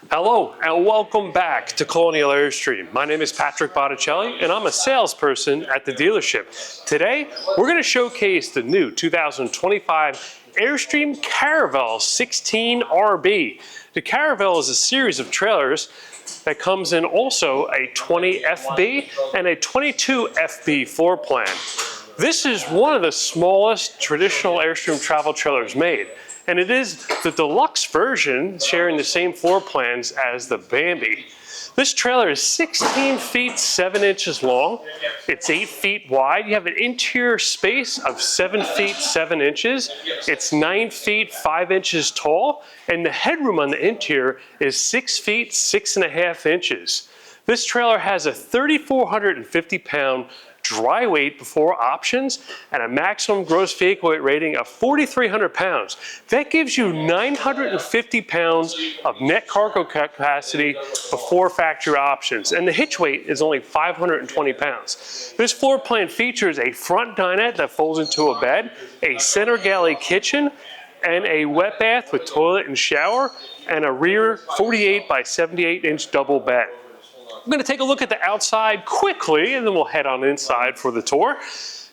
Hello and welcome back to Colonial Airstream. My name is Patrick Botticelli and I'm a salesperson at the dealership. Today, we're going to showcase the new 2025 Airstream Caravel 16RB. The Caravel is a series of trailers that comes in also a 20 FB and a 22 FB floor plan. This is one of the smallest traditional Airstream travel trailers made. And it is the deluxe version sharing the same floor plans as the Bambi. This trailer is 16 feet 7 inches long. It's 8 feet wide. You have an interior space of 7 feet 7 inches. It's 9 feet 5 inches tall. And the headroom on the interior is 6 feet 6.5 inches. This trailer has a 3,450 pound dry weight before options and a maximum gross vehicle weight rating of 4,300 pounds. That gives you 950 pounds of net cargo capacity before factory options. And the hitch weight is only 520 pounds. This floor plan features a front dinette that folds into a bed, a center galley kitchen, and a wet bath with toilet and shower, and a rear 48 by 78 inch double bed. I'm going to take a look at the outside quickly and then we'll head on inside for the tour.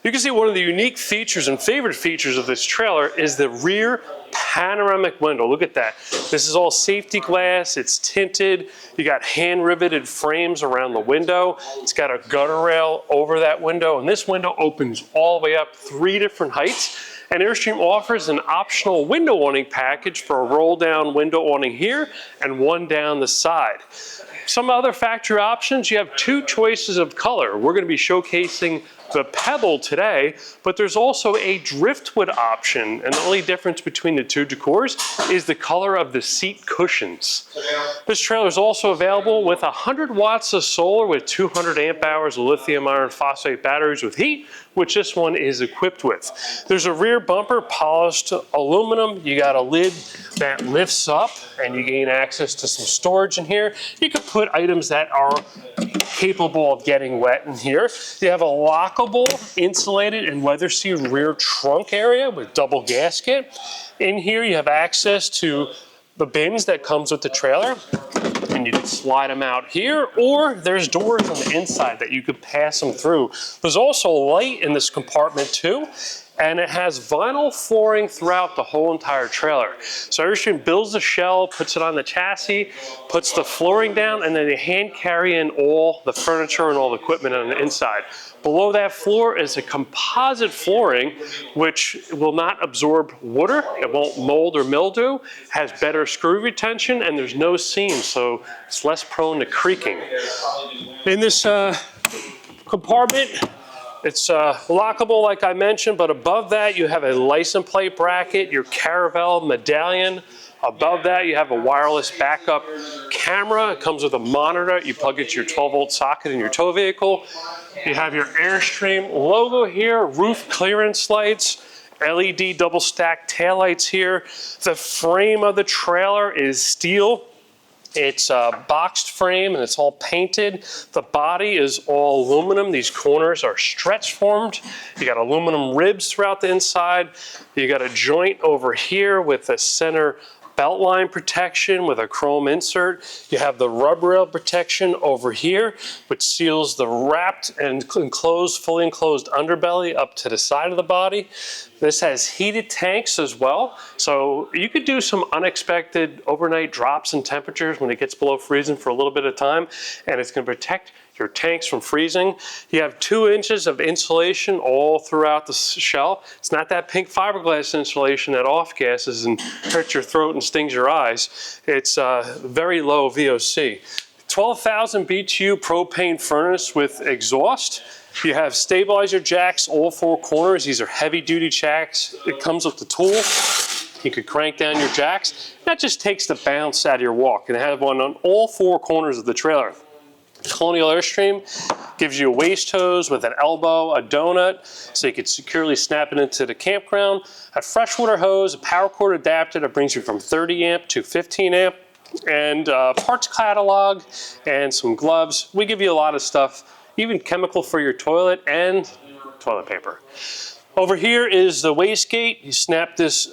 You can see one of the unique features and favorite features of this trailer is the rear panoramic window. Look at that. This is all safety glass. It's tinted. You got hand riveted frames around the window. It's got a gutter rail over that window, and this window opens all the way up 3 different heights. And Airstream offers an optional window awning package for a roll down window awning here and one down the side. Some other factory options, you have 2 choices of color. We're going to be showcasing the Pebble today, but there's also a driftwood option, and the only difference between the 2 decors is the color of the seat cushions. This trailer is also available with 100 watts of solar with 200 amp hours of lithium iron phosphate batteries with heat, which this one is equipped with. There's a rear bumper, polished aluminum. You got a lid that lifts up and you gain access to some storage in here. You can put items that are capable of getting wet in here. You have a lockable, insulated, and weather-sealed rear trunk area with double gasket. In here you have access to the bins that comes with the trailer, and you can slide them out here, or there's doors on the inside that you could pass them through. There's also light in this compartment too, and it has vinyl flooring throughout the whole entire trailer. So Airstream builds the shell, puts it on the chassis, puts the flooring down, and then they hand carry in all the furniture and all the equipment on the inside. Below that floor is a composite flooring which will not absorb water, it won't mold or mildew, has better screw retention, and there's no seams, so it's less prone to creaking. In this compartment, it's lockable like I mentioned, but above that you have a license plate bracket, your Caravel medallion. Above that you have a wireless backup camera. It comes with a monitor. You plug it to your 12-volt socket in your tow vehicle. You have your Airstream logo here, roof clearance lights, LED double stack taillights here. The frame of the trailer is steel. It's a boxed frame and it's all painted. The body is all aluminum. These corners are stretch formed. You got aluminum ribs throughout the inside. You got a joint over here with a center belt line protection with a chrome insert. You have the rub rail protection over here, which seals the wrapped and enclosed, fully enclosed underbelly up to the side of the body. This has heated tanks as well, so you could do some unexpected overnight drops in temperatures when it gets below freezing for a little bit of time, and it's going to protect your tanks from freezing. You have 2 inches of insulation all throughout the shell. It's not that pink fiberglass insulation that off gases and hurts your throat and stings your eyes. It's very low VOC. 12,000 BTU propane furnace with exhaust. You have stabilizer jacks all 4 corners. These are heavy duty jacks. It comes with the tool. You could crank down your jacks. That just takes the bounce out of your walk, and have one on all 4 corners of the trailer. Colonial Airstream gives you a waist hose with an elbow, a donut, so you can securely snap it into the campground, a freshwater hose, a power cord adapter that brings you from 30 amp to 15 amp, and parts catalog and some gloves. We give you a lot of stuff, even chemical for your toilet and toilet paper. Over here is the wastegate. You snap this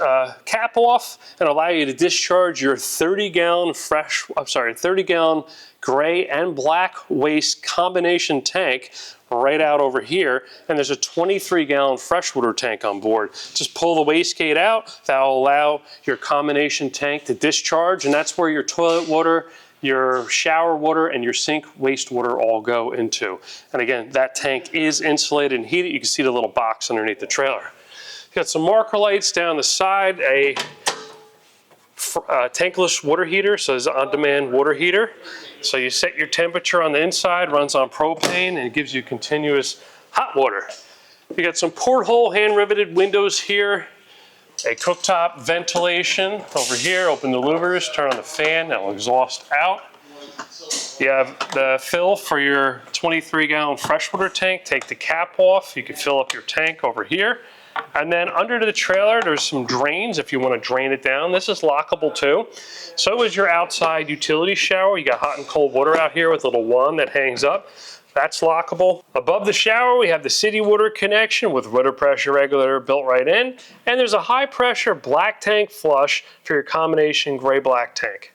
cap off and allow you to discharge your 30-gallon 30-gallon gray and black waste combination tank right out over here. And there's a 23-gallon freshwater tank on board. Just pull the wastegate out. That'll allow your combination tank to discharge, and that's where your toilet water, your shower water, and your sink wastewater all go into. And again, that tank is insulated and heated. You can see the little box underneath the trailer. You got some marker lights down the side, a tankless water heater, so it's an on-demand water heater. So you set your temperature on the inside, runs on propane, and it gives you continuous hot water. You got some porthole hand-riveted windows here, a cooktop ventilation over here. Open the louvers, turn on the fan, that'll exhaust out. You have the fill for your 23-gallon freshwater tank. Take the cap off. You can fill up your tank over here. And then under the trailer, there's some drains if you want to drain it down. This is lockable too. So is your outside utility shower. You got hot and cold water out here with a little wand that hangs up. That's lockable. Above the shower, we have the city water connection with water pressure regulator built right in. And there's a high pressure black tank flush for your combination gray-black tank.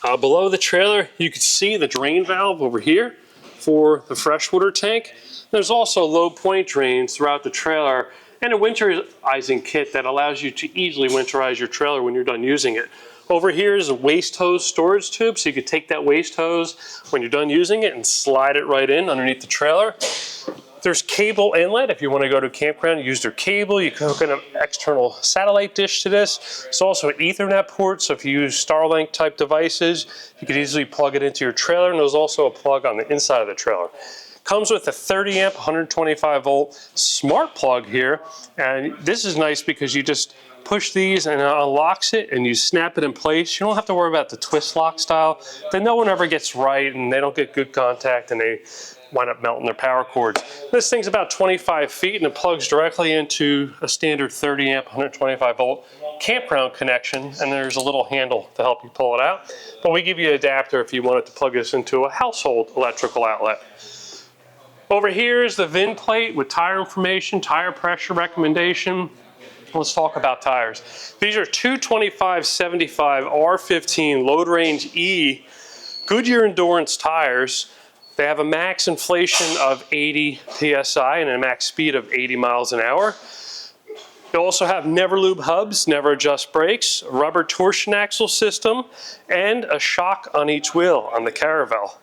Below the trailer, you can see the drain valve over here for the freshwater tank. There's also low point drains throughout the trailer and a winterizing kit that allows you to easily winterize your trailer when you're done using it. Over here is a waste hose storage tube, so you could take that waste hose when you're done using it and slide it right in underneath the trailer. There's cable inlet if you want to go to a campground and use their cable. You can hook an external satellite dish to this. It's also an Ethernet port, so if you use Starlink type devices, you could easily plug it into your trailer, and there's also a plug on the inside of the trailer. Comes with a 30 amp, 125 volt smart plug here, and this is nice because you just push these and it unlocks it and you snap it in place. You don't have to worry about the twist lock style. Then no one ever gets right and they don't get good contact and they wind up melting their power cords. This thing's about 25 feet and it plugs directly into a standard 30 amp, 125 volt campground connection, and there's a little handle to help you pull it out. But we give you an adapter if you wanted to plug this into a household electrical outlet. Over here is the VIN plate with tire information, tire pressure recommendation. Let's talk about tires. These are 225/75 R15 Load Range E Goodyear Endurance tires. They have a max inflation of 80 PSI and a max speed of 80 miles an hour. They also have never lube hubs, never adjust brakes, a rubber torsion axle system, and a shock on each wheel on the Caravel.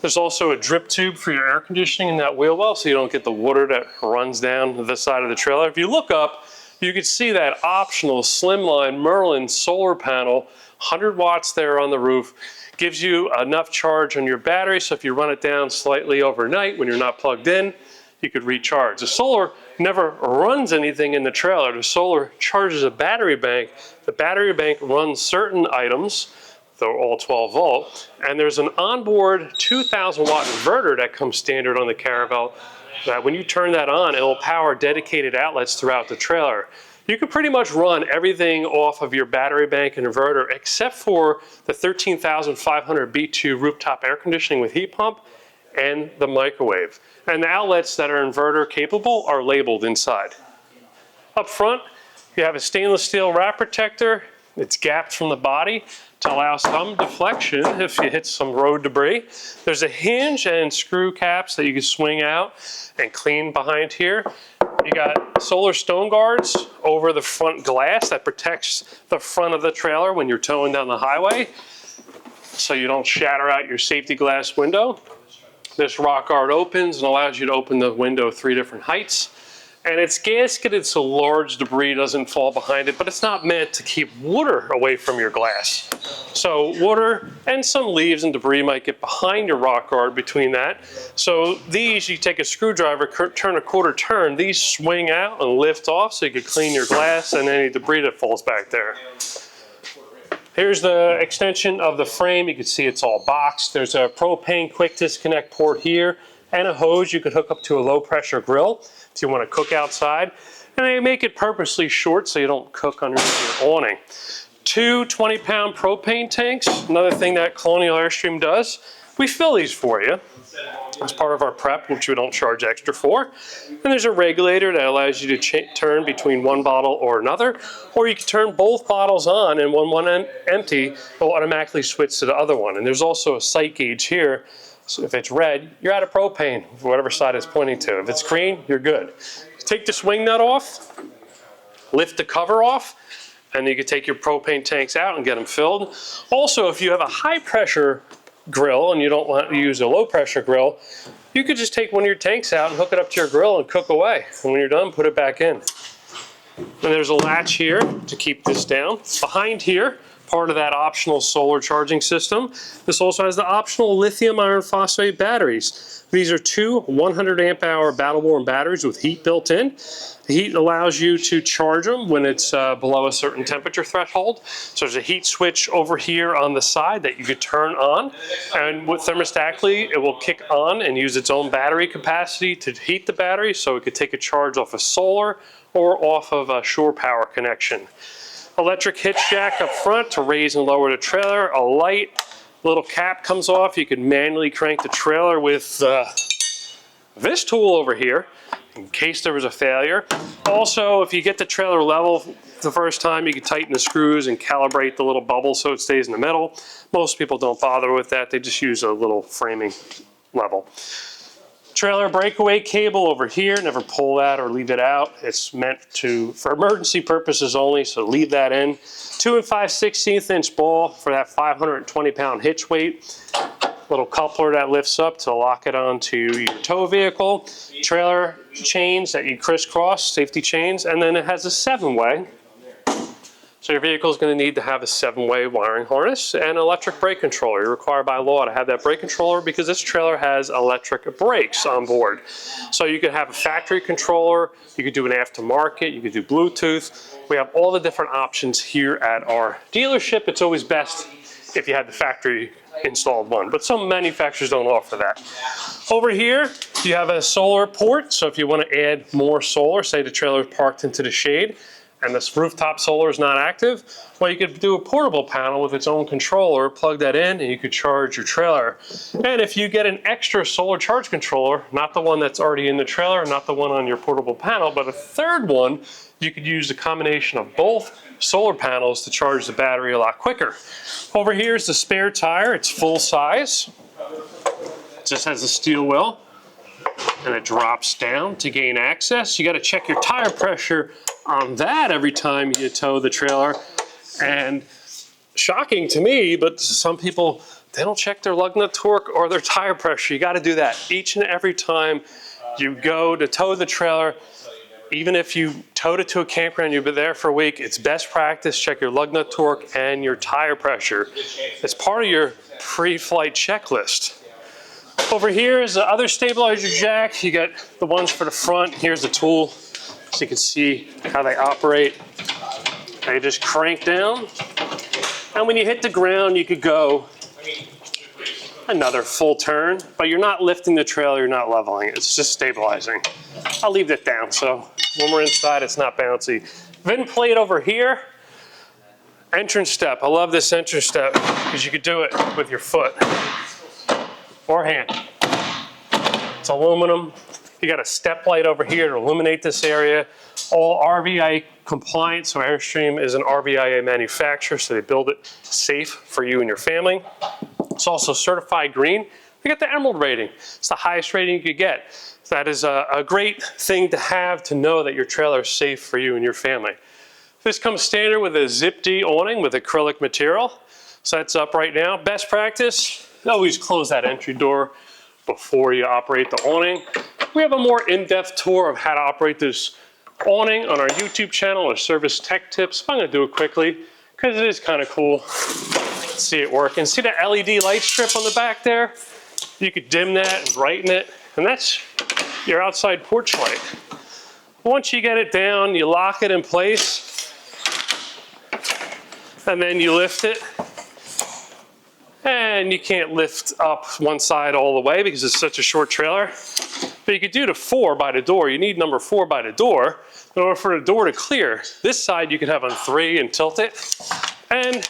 There's also a drip tube for your air conditioning in that wheel well so you don't get the water that runs down the side of the trailer. If you look up, you can see that optional slimline Merlin solar panel, 100 watts there on the roof, gives you enough charge on your battery, so if you run it down slightly overnight when you're not plugged in, you could recharge. The solar never runs anything in the trailer. The solar charges a battery bank. The battery bank runs certain items, they're all 12 volt, and there's an onboard 2,000 watt inverter that comes standard on the Caravel that when you turn that on, it'll power dedicated outlets throughout the trailer. You can pretty much run everything off of your battery bank and inverter except for the 13,500 B2 rooftop air conditioning with heat pump and the microwave. And the outlets that are inverter capable are labeled inside. Up front, you have a stainless steel wrap protector. It's gapped from the body to allow some deflection if you hit some road debris. There's a hinge and screw caps that you can swing out and clean behind here. You got solar stone guards over the front glass that protects the front of the trailer when you're towing down the highway so you don't shatter out your safety glass window. This rock guard opens and allows you to open the window 3 different heights. And it's gasketed so large debris doesn't fall behind it, but it's not meant to keep water away from your glass. So water and some leaves and debris might get behind your rock guard between that. So these, you take a screwdriver, turn a quarter turn, these swing out and lift off so you can clean your glass and any debris that falls back there. Here's the extension of the frame. You can see it's all boxed. There's a propane quick disconnect port here and a hose you could hook up to a low pressure grill if you want to cook outside. And they make it purposely short so you don't cook underneath your awning. 2 20-pound propane tanks. Another thing that Colonial Airstream does, we fill these for you. as part of our prep, which we don't charge extra for. And there's a regulator that allows you to turn between one bottle or another, or you can turn both bottles on, and when one end empty, it'll automatically switch to the other one. And there's also a sight gauge here. So if it's red, you're out of propane, whatever side it's pointing to. If it's green, you're good. Take the swing nut off, lift the cover off, and you can take your propane tanks out and get them filled. Also, if you have a high pressure grill and you don't want to use a low pressure grill, you could just take one of your tanks out and hook it up to your grill and cook away. And when you're done, put it back in. And there's a latch here to keep this down. Behind here, part of that optional solar charging system, this also has the optional lithium iron phosphate batteries. These are two 100 amp hour battle worn batteries with heat built in. The heat allows you to charge them when it's below a certain temperature threshold. So there's a heat switch over here on the side that you could turn on, and with thermostatically it will kick on and use its own battery capacity to heat the battery, so it could take a charge off of solar or off of a shore power connection. Electric hitch jack up front to raise and lower the trailer. A light little cap comes off. You can manually crank the trailer with this tool over here in case there was a failure. Also, if you get the trailer level the first time, you can tighten the screws and calibrate the little bubble so it stays in the middle. Most people don't bother with that. They just use a little framing level. Trailer breakaway cable over here, never pull that or leave it out. It's meant for emergency purposes only, so leave that in. 2 5/16 inch ball for that 520 pound hitch weight. Little coupler that lifts up to lock it onto your tow vehicle. Trailer chains that you crisscross, safety chains, and then it has a 7-way. So your vehicle is going to need to have a 7-way wiring harness and electric brake controller. You're required by law to have that brake controller because this trailer has electric brakes on board. So you could have a factory controller, you could do an aftermarket, you could do Bluetooth. We have all the different options here at our dealership. It's always best if you have the factory installed one, but some manufacturers don't offer that. Over here, you have a solar port. So if you want to add more solar, say the trailer is parked into the shade, and this rooftop solar is not active, well, you could do a portable panel with its own controller, plug that in, and you could charge your trailer. And if you get an extra solar charge controller, not the one that's already in the trailer, not the one on your portable panel, but a third one, you could use a combination of both solar panels to charge the battery a lot quicker. Over here is the spare tire. It's full size. It just has a steel wheel, and it drops down to gain access. You got to check your tire pressure on that every time you tow the trailer. And shocking to me, but some people, they don't check their lug nut torque or their tire pressure. You got to do that each and every time you go to tow the trailer. Even if you towed it to a campground, you've been there for a week, it's best practice, check your lug nut torque and your tire pressure. It's part of your pre-flight checklist. Over here is the other stabilizer jack. You got the ones for the front. Here's the tool, so you can see how they operate. They just crank down, and when you hit the ground, you could go another full turn, but you're not lifting the trailer, you're not leveling it. It's just stabilizing. I'll leave that down, so when we're inside, it's not bouncy. Vent plate over here. Entrance step. I love this entrance step because you could do it with your foot or hand. It's aluminum. You got a step light over here to illuminate this area. All RVIA compliant, so Airstream is an RVIA manufacturer, so they build it safe for you and your family. It's also certified green. We got the Emerald rating. It's the highest rating you could get. That is a great thing to have, to know that your trailer is safe for you and your family. This comes standard with a Zip-D awning with acrylic material. So that's up right now. Best practice, always close that entry door before you operate the awning. We have a more in-depth tour of how to operate this awning on our YouTube channel, or Service Tech Tips. I'm gonna do it quickly because it is kind of cool to see it work. And see the LED light strip on the back there? You could dim that and brighten it, and that's your outside porch light. Once you get it down, you lock it in place, and then you lift it. And you can't lift up one side all the way because it's such a short trailer. But you could do the 4 by the door. You need number 4 by the door in order for the door to clear. This side you could have on 3 and tilt it. And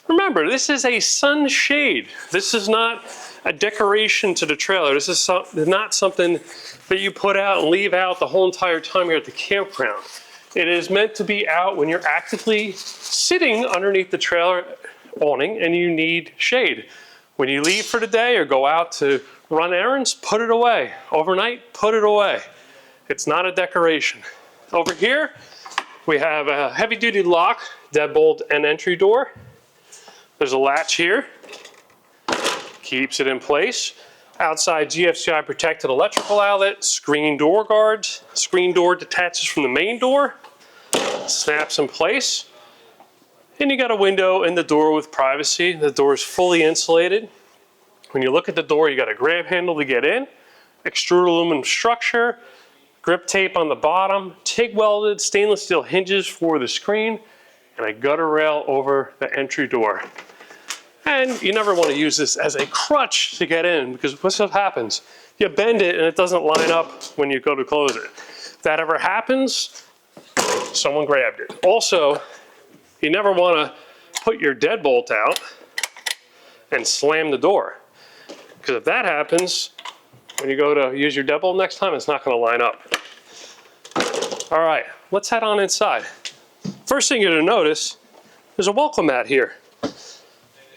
Remember, this is a sunshade. This is not a decoration to the trailer. This is not something that you put out and leave out the whole entire time you're at the campground. It is meant to be out when you're actively sitting underneath the trailer awning and you need shade. When you leave for the day or go out to run errands, put it away. Overnight, put it away. It's not a decoration. Over here, we have a heavy-duty lock, deadbolt, and entry door. There's a latch here, keeps it in place. Outside GFCI protected electrical outlet, screen door guards. Screen door detaches from the main door, snaps in place. And you got a window in the door with privacy. The door is fully insulated. When you look at the door, you got a grab handle to get in, extruded aluminum structure, grip tape on the bottom, TIG welded stainless steel hinges for the screen, and a gutter rail over the entry door. And you never want to use this as a crutch to get in, because what stuff happens? You bend it and it doesn't line up when you go to close it. If that ever happens, someone grabbed it. Also, you never want to put your deadbolt out and slam the door, because if that happens, when you go to use your deadbolt next time, it's not going to line up. All right, let's head on inside. First thing you're going to notice, there's a welcome mat here.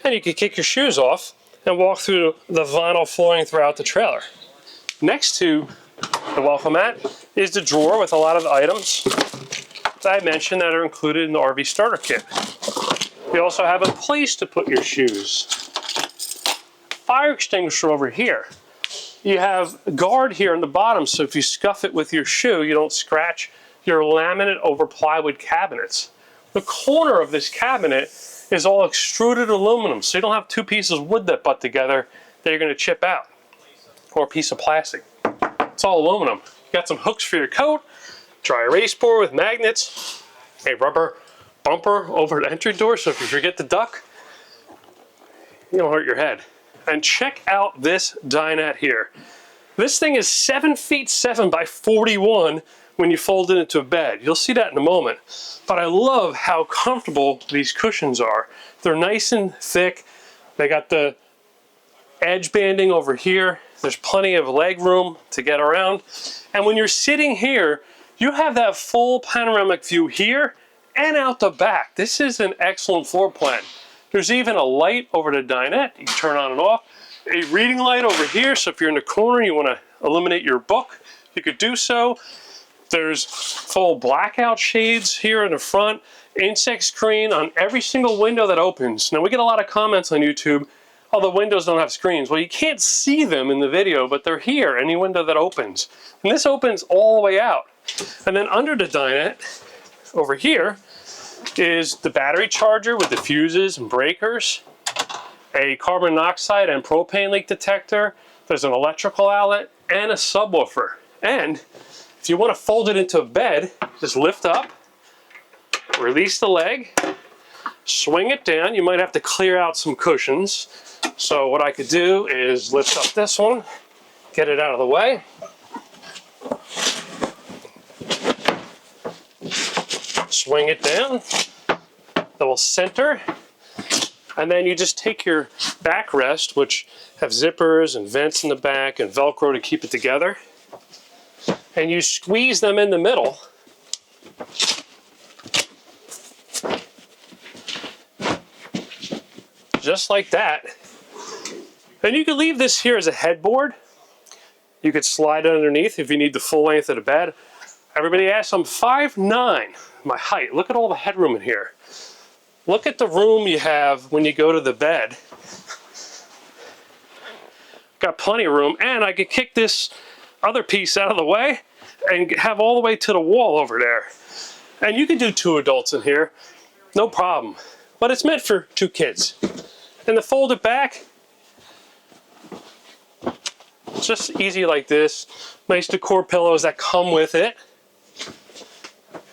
And you can kick your shoes off and walk through the vinyl flooring throughout the trailer. Next to the welcome mat is the drawer with a lot of the items that I mentioned that are included in the RV starter kit. You also have a place to put your shoes. Fire extinguisher over here. You have a guard here on the bottom, so if you scuff it with your shoe, you don't scratch your laminate over plywood cabinets. The corner of this cabinet is all extruded aluminum, so you don't have two pieces of wood that butt together that you're going to chip out, or a piece of plastic. It's all aluminum. You got some hooks for your coat, dry erase board with magnets, a rubber bumper over the entry door, so if you forget the duck, you don't hurt your head. And check out this dinette here. This thing is 7 feet 7 by 41 when you fold it into a bed. You'll see that in a moment. But I love how comfortable these cushions are. They're nice and thick. They got the edge banding over here. There's plenty of leg room to get around. And when you're sitting here, you have that full panoramic view here and out the back. This is an excellent floor plan. There's even a light over the dinette. You can turn on and off. A reading light over here, so if you're in the corner, you want to illuminate your book, you could do so. There's full blackout shades here in the front, insect screen on every single window that opens. Now we get a lot of comments on YouTube, oh, the windows don't have screens. Well, you can't see them in the video, but they're here, any window that opens. And this opens all the way out. And then under the dinette, over here, is the battery charger with the fuses and breakers, a carbon monoxide and propane leak detector, there's an electrical outlet, and a subwoofer. And if you want to fold it into a bed, just lift up, release the leg, swing it down. You might have to clear out some cushions. So what I could do is lift up this one, get it out of the way. Swing it down, that will center, and then you just take your backrest, which have zippers and vents in the back and Velcro to keep it together, and you squeeze them in the middle. Just like that. And you can leave this here as a headboard. You could slide it underneath if you need the full length of the bed. Everybody asks, I'm 5'9", my height. Look at all the headroom in here. Look at the room you have when you go to the bed. Got plenty of room, and I could kick this other piece out of the way and have all the way to the wall over there. And you can do 2 adults in here, no problem. But it's meant for 2 kids. And to fold it back, it's just easy like this. Nice decor pillows that come with it.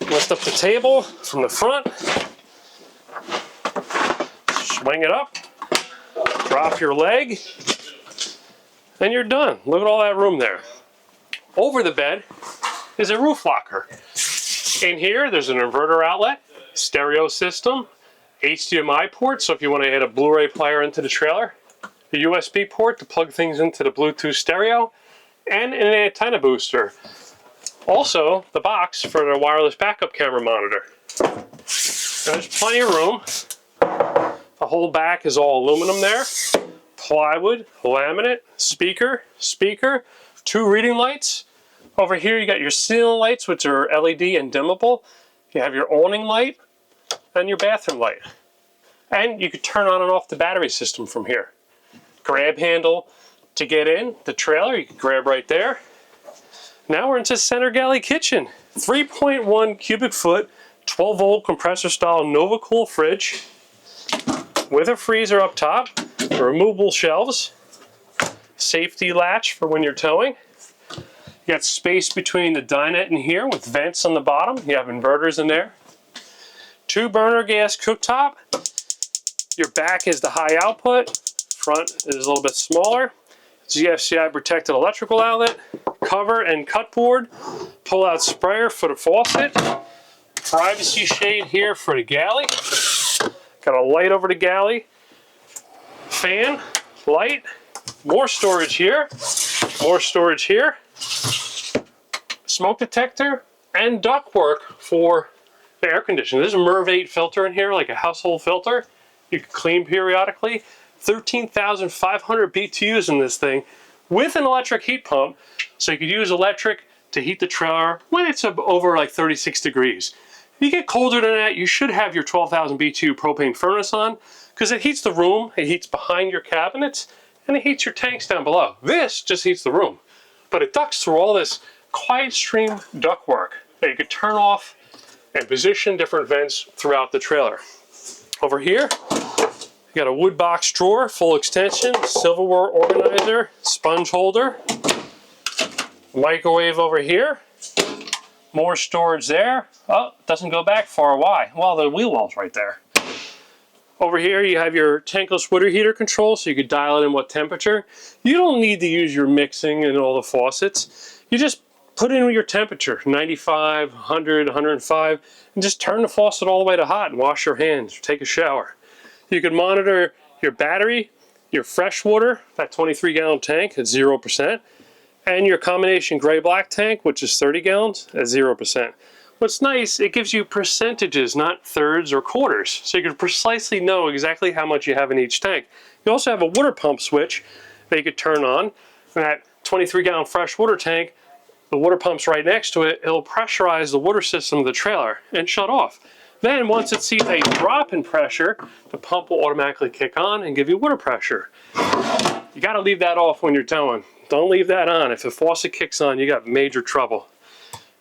Lift up the table from the front, swing it up, drop your leg, and you're done. Look at all that room there. Over the bed is a roof locker. In here, there's an inverter outlet, stereo system, HDMI port, so if you want to add a Blu-ray player into the trailer, a USB port to plug things into the Bluetooth stereo, and an antenna booster. Also, the box for the wireless backup camera monitor. There's plenty of room. The whole back is all aluminum there. Plywood, laminate, speaker, 2 reading lights. Over here you got your ceiling lights, which are LED and dimmable. You have your awning light and your bathroom light. And you could turn on and off the battery system from here. Grab handle to get in the trailer, you can grab right there. Now we're into center galley kitchen. 3.1 cubic foot, 12 volt compressor style Nova Cool fridge with a freezer up top, removable shelves, safety latch for when you're towing. You got space between the dinette and here with vents on the bottom. You have inverters in there. 2 burner gas cooktop. Your back is the high output. Front is a little bit smaller. GFCI protected electrical outlet, cover and cut board, pull out sprayer for the faucet, privacy shade here for the galley, got a light over the galley, fan, light, more storage here, smoke detector, and ductwork for the air conditioner. There's a MERV 8 filter in here, like a household filter. You can clean periodically. 13,500 BTUs in this thing with an electric heat pump, so you could use electric to heat the trailer when it's over like 36 degrees. If you get colder than that, you should have your 12,000 BTU propane furnace on, because it heats the room, it heats behind your cabinets, and it heats your tanks down below. This just heats the room, but it ducts through all this quiet stream ductwork that you could turn off and position different vents throughout the trailer. Over here, you got a wood box drawer, full extension, silverware organizer, sponge holder, microwave over here, more storage there. Oh, it doesn't go back far. Why? Well, the wheel well's right there. Over here you have your tankless water heater control, so you could dial it in what temperature. You don't need to use your mixing and all the faucets. You just put in your temperature, 95, 100, 105, and just turn the faucet all the way to hot and wash your hands or take a shower. You can monitor your battery, your fresh water, that 23-gallon tank at 0%, and your combination gray-black tank, which is 30 gallons, at 0%. What's nice, it gives you percentages, not thirds or quarters, so you can precisely know exactly how much you have in each tank. You also have a water pump switch that you could turn on. And that 23-gallon fresh water tank, the water pump's right next to it. It'll pressurize the water system of the trailer and shut off. Then once it sees a drop in pressure, the pump will automatically kick on and give you water pressure. You got to leave that off when you're towing. Don't leave that on. If the faucet kicks on, you got major trouble.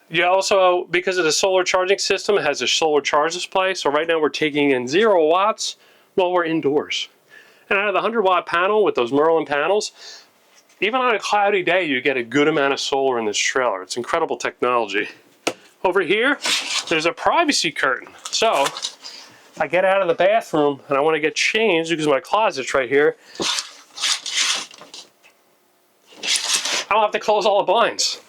You also, because of the solar charging system, it has a solar charge display. So right now we're taking in 0 watts while we're indoors. And out of the 100-watt panel with those Merlin panels, even on a cloudy day, you get a good amount of solar in this trailer. It's incredible technology. Over here, there's a privacy curtain. So I get out of the bathroom and I want to get changed because my closet's right here. I don't have to close all the blinds.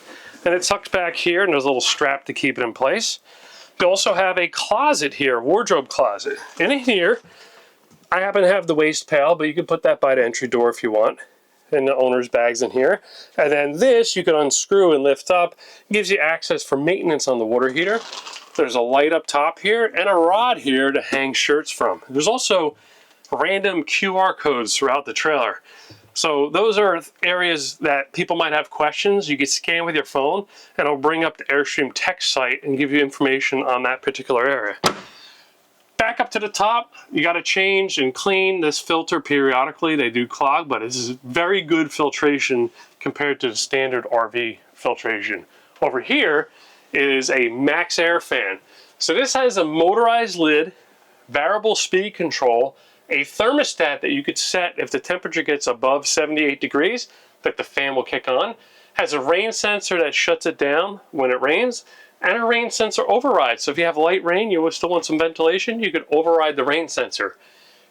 And it tucks back here, and there's a little strap to keep it in place. You also have a closet here, wardrobe closet. In here, I happen to have the waste pail, but you can put that by the entry door if you want. And the owner's bags in here. And then this you can unscrew and lift up. It gives you access for maintenance on the water heater. There's a light up top here and a rod here to hang shirts from. There's also random QR codes throughout the trailer. So those are areas that people might have questions. You can scan with your phone and it'll bring up the Airstream tech site and give you information on that particular area. Back up to the top, you got to change and clean this filter periodically. They do clog, but it's very good filtration compared to the standard RV filtration. Over here is a max air fan. So this has a motorized lid, variable speed control, a thermostat that you could set if the temperature gets above 78 degrees, that the fan will kick on, has a rain sensor that shuts it down when it rains, and a rain sensor override. So if you have light rain, you still want some ventilation, you could override the rain sensor.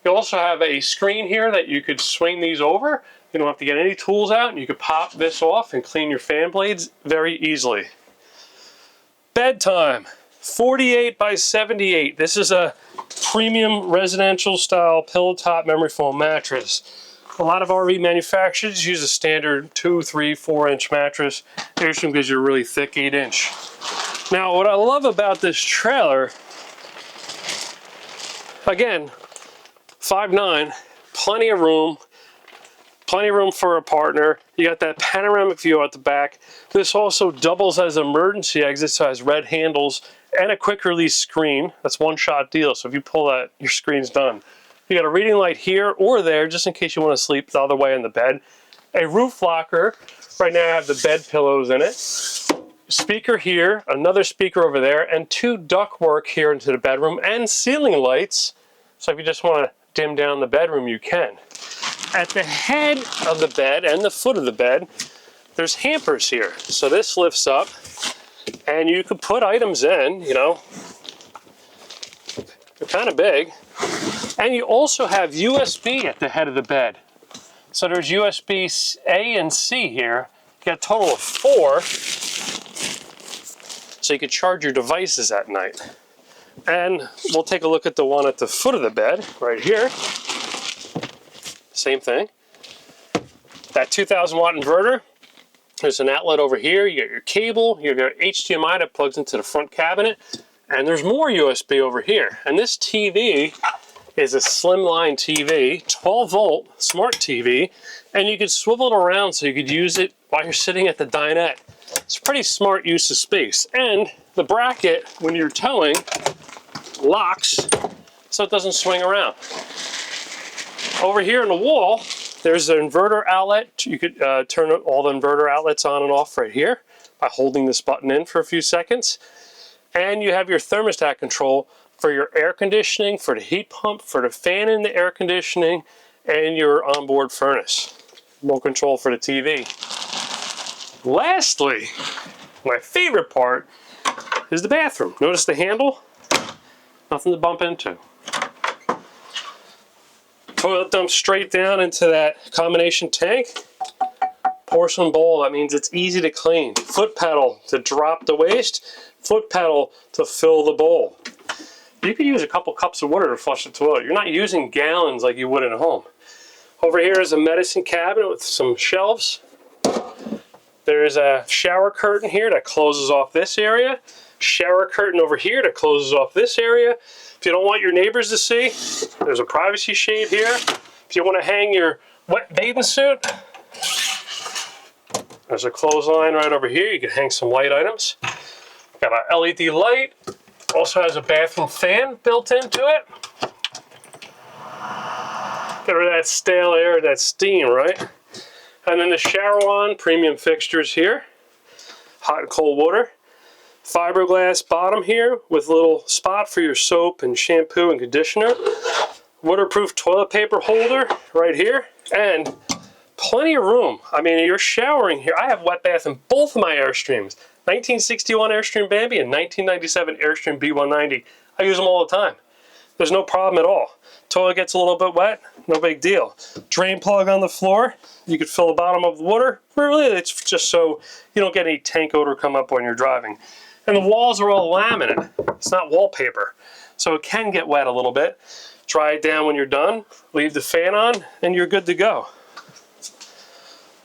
You also have a screen here that you could swing these over. You don't have to get any tools out, and you could pop this off and clean your fan blades very easily. Bedtime, 48 by 78. This is a premium residential style pillow top memory foam mattress. A lot of RV manufacturers use a standard 2, 3, 4 inch mattress. Airstream gives you a really thick 8-inch. Now, what I love about this trailer, again, 5'9", plenty of room for a partner. You got that panoramic view at the back. This also doubles as an emergency exit, so it has red handles and a quick release screen. That's one-shot deal, so if you pull that, your screen's done. You got a reading light here or there, just in case you want to sleep the other way in the bed. A roof locker. Right now I have the bed pillows in it. Speaker here, another speaker over there, and 2 ductwork here into the bedroom, and ceiling lights. So if you just want to dim down the bedroom, you can. At the head of the bed and the foot of the bed, there's hampers here. So this lifts up, and you can put items in, you know. They're kind of big. And you also have USB at the head of the bed. So there's USB A and C here. You got a total of 4. So you can charge your devices at night. And we'll take a look at the one at the foot of the bed, right here. Same thing. That 2,000 watt inverter. There's an outlet over here. You got your cable. You got HDMI that plugs into the front cabinet. And there's more USB over here. And this TV is a slimline TV, 12 volt smart TV, and you could swivel it around so you could use it while you're sitting at the dinette. It's a pretty smart use of space. And the bracket, when you're towing, locks so it doesn't swing around. Over here in the wall, there's an inverter outlet. You could turn all the inverter outlets on and off right here by holding this button in for a few seconds. And you have your thermostat control for your air conditioning, for the heat pump, for the fan in the air conditioning, and your onboard furnace. Remote control for the TV. Lastly, my favorite part is the bathroom. Notice the handle? Nothing to bump into. Toilet dump straight down into that combination tank. Porcelain bowl, that means it's easy to clean. Foot pedal to drop the waste. Foot pedal to fill the bowl. You could use a couple cups of water to flush the toilet. You're not using gallons like you would at home. Over here is a medicine cabinet with some shelves. There's a shower curtain here that closes off this area. Shower curtain over here that closes off this area. If you don't want your neighbors to see, there's a privacy shade here. If you want to hang your wet bathing suit, there's a clothesline right over here. You can hang some light items. Got an LED light. Also has a bathroom fan built into it. Get rid of that stale air, that steam, right? And then the shower wand, premium fixtures here. Hot and cold water. Fiberglass bottom here with a little spot for your soap and shampoo and conditioner. Waterproof toilet paper holder right here. And plenty of room. I mean, you're showering here. I have wet bath in both of my Airstreams. 1961 Airstream Bambi and 1997 Airstream B190. I use them all the time. There's no problem at all. Toilet gets a little bit wet, no big deal. Drain plug on the floor. You could fill the bottom of the water. Really, it's just so you don't get any tank odor come up when you're driving. And the walls are all laminate. It's not wallpaper. So it can get wet a little bit. Dry it down when you're done. Leave the fan on and you're good to go.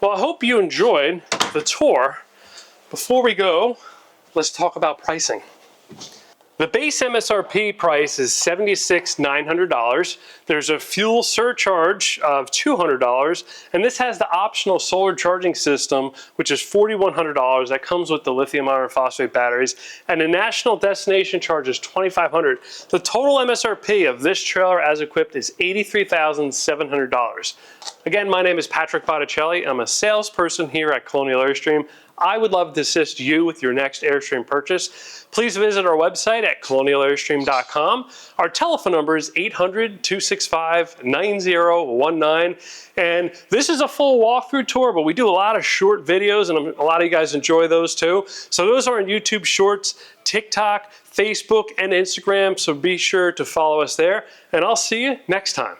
Well, I hope you enjoyed the tour. Before we go, let's talk about pricing. The base MSRP price is $76,900. There's a fuel surcharge of $200, and this has the optional solar charging system, which is $4,100. That comes with the lithium iron phosphate batteries, and the national destination charge is $2,500. The total MSRP of this trailer as equipped is $83,700. Again, my name is Patrick Botticelli. I'm a salesperson here at Colonial Airstream. I would love to assist you with your next Airstream purchase. Please visit our website at colonialairstream.com. Our telephone number is 800-265-9019. And this is a full walkthrough tour, but we do a lot of short videos, and a lot of you guys enjoy those too. So those are on YouTube Shorts, TikTok, Facebook, and Instagram. So be sure to follow us there, and I'll see you next time.